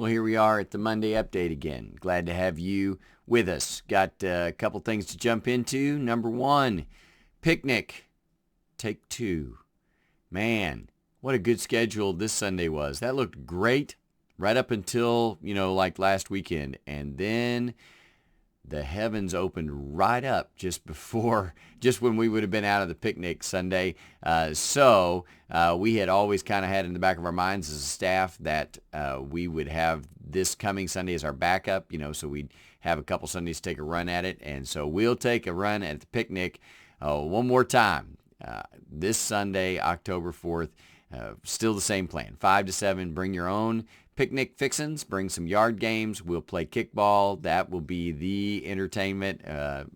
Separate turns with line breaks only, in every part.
Well, here we are at the Monday update again. Glad to have you with us. Got a couple things to jump into. Number one, picnic. Take two. Man, what a good schedule this Sunday was. That looked great right up until, like last weekend. And then the heavens opened right up just when we would have been out of the picnic Sunday. So we had always kind of had in the back of our minds as a staff that we would have this coming Sunday as our backup, so we'd have a couple Sundays to take a run at it. And so we'll take a run at the picnic one more time this Sunday, October 4th. Still the same plan, 5 to 7, bring your own picnic fixins, bring some yard games. We'll play kickball. That will be the entertainment.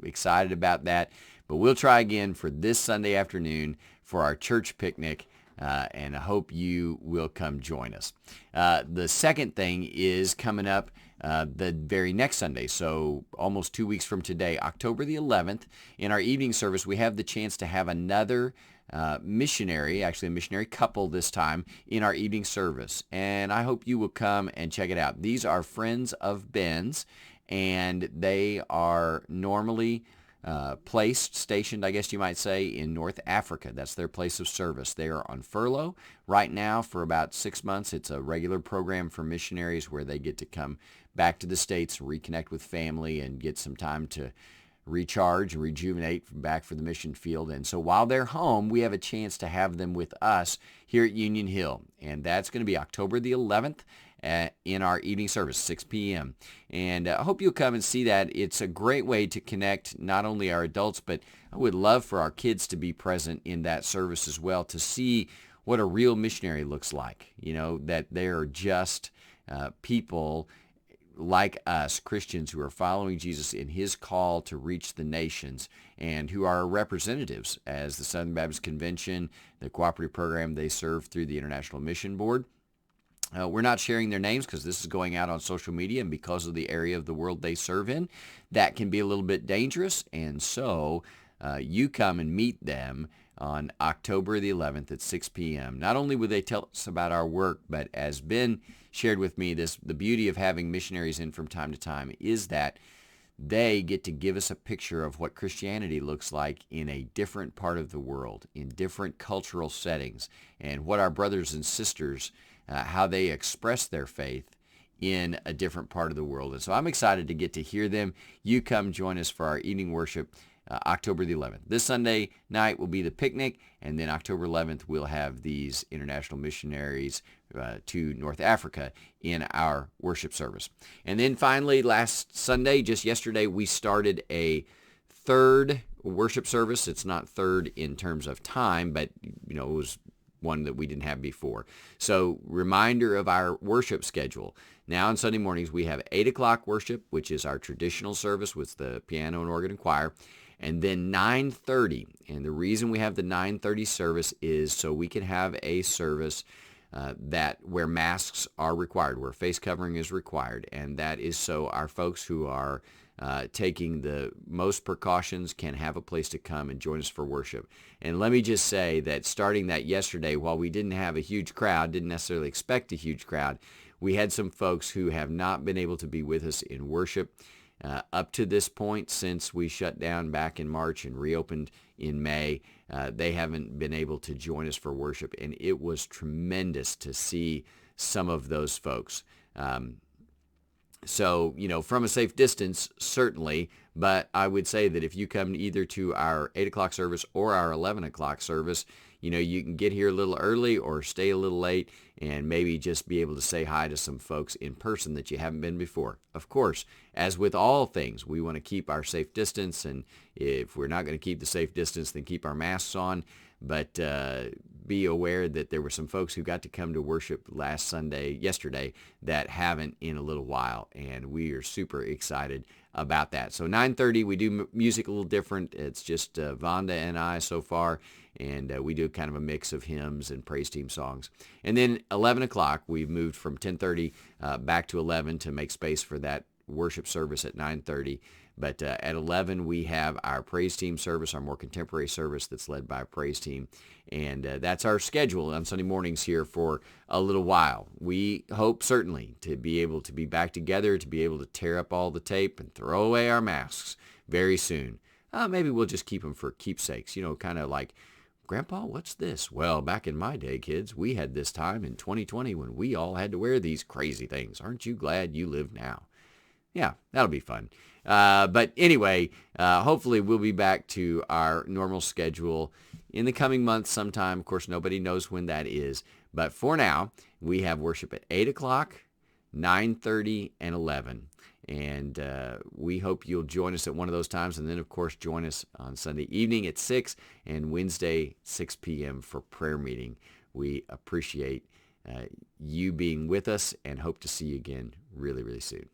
Excited about that. But we'll try again for this Sunday afternoon for our church picnic, and I hope you will come join us. The second thing is coming up the very next Sunday, so almost 2 weeks from today, October the 11th. In our evening service, we have the chance to have another missionary, actually a missionary couple this time, in our evening service. And I hope you will come and check it out. These are friends of Ben's, and they are normally stationed, I guess you might say, in North Africa. That's their place of service. They are on furlough right now for about 6 months. It's a regular program for missionaries where they get to come back to the States, reconnect with family, and get some time to recharge and rejuvenate back for the mission field. And so while they're home, we have a chance to have them with us here at Union Hill. And that's going to be October the 11th in our evening service, 6 p.m. And I hope you'll come and see that. It's a great way to connect not only our adults, but I would love for our kids to be present in that service as well, to see what a real missionary looks like, that they're just people like us, Christians who are following Jesus in his call to reach the nations, and who are representatives as the Southern Baptist Convention, the cooperative program they serve through the International Mission Board. We're not sharing their names because this is going out on social media, and because of the area of the world they serve in, that can be a little bit dangerous. And so you come and meet them on October the 11th at 6 p.m. Not only will they tell us about our work, but as Ben shared with me, the beauty of having missionaries in from time to time is that they get to give us a picture of what Christianity looks like in a different part of the world, in different cultural settings, and what our brothers and sisters, how they express their faith in a different part of the world. And so I'm excited to get to hear them. You come join us for our evening worship October the 11th. This Sunday night will be the picnic, and then October 11th we'll have these international missionaries to North Africa in our worship service. And then finally, last Sunday, just yesterday, we started a third worship service. It's not third in terms of time, but it was one that we didn't have before. So reminder of our worship schedule. Now on Sunday mornings we have 8 o'clock worship, which is our traditional service with the piano and organ and choir. And then 9:30. And the reason we have the 9:30 service is so we can have a service where masks are required, where face covering is required. And that is so our folks who are taking the most precautions can have a place to come and join us for worship. And let me just say that starting that yesterday, while we didn't have a huge crowd, didn't necessarily expect a huge crowd, we had some folks who have not been able to be with us in worship up to this point since we shut down back in March and reopened in May. They haven't been able to join us for worship, and it was tremendous to see some of those folks. So, from a safe distance, certainly, but I would say that if you come either to our 8 o'clock service or our 11 o'clock service, you can get here a little early or stay a little late and maybe just be able to say hi to some folks in person that you haven't been before. Of course, as with all things, we want to keep our safe distance, and if we're not going to keep the safe distance, then keep our masks on. But be aware that there were some folks who got to come to worship yesterday, that haven't in a little while, and we are super excited about that. So 9:30, we do music a little different. It's just Vonda and I so far, and we do kind of a mix of hymns and praise team songs. And then 11 o'clock, we've moved from 10:30 back to 11 to make space for that worship service at 9:30. But at 11, we have our praise team service, our more contemporary service that's led by a praise team. And that's our schedule on Sunday mornings here for a little while. We hope certainly to be able to be back together, to be able to tear up all the tape and throw away our masks very soon. Maybe we'll just keep them for keepsakes, kind of like, Grandpa, what's this? Well, back in my day, kids, we had this time in 2020 when we all had to wear these crazy things. Aren't you glad you live now? Yeah, that'll be fun. But anyway, hopefully we'll be back to our normal schedule in the coming months sometime. Of course, nobody knows when that is. But for now, we have worship at 8 o'clock, 9:30, and 11. And we hope you'll join us at one of those times. And then, of course, join us on Sunday evening at 6 and Wednesday, 6 p.m. for prayer meeting. We appreciate you being with us and hope to see you again really, really soon.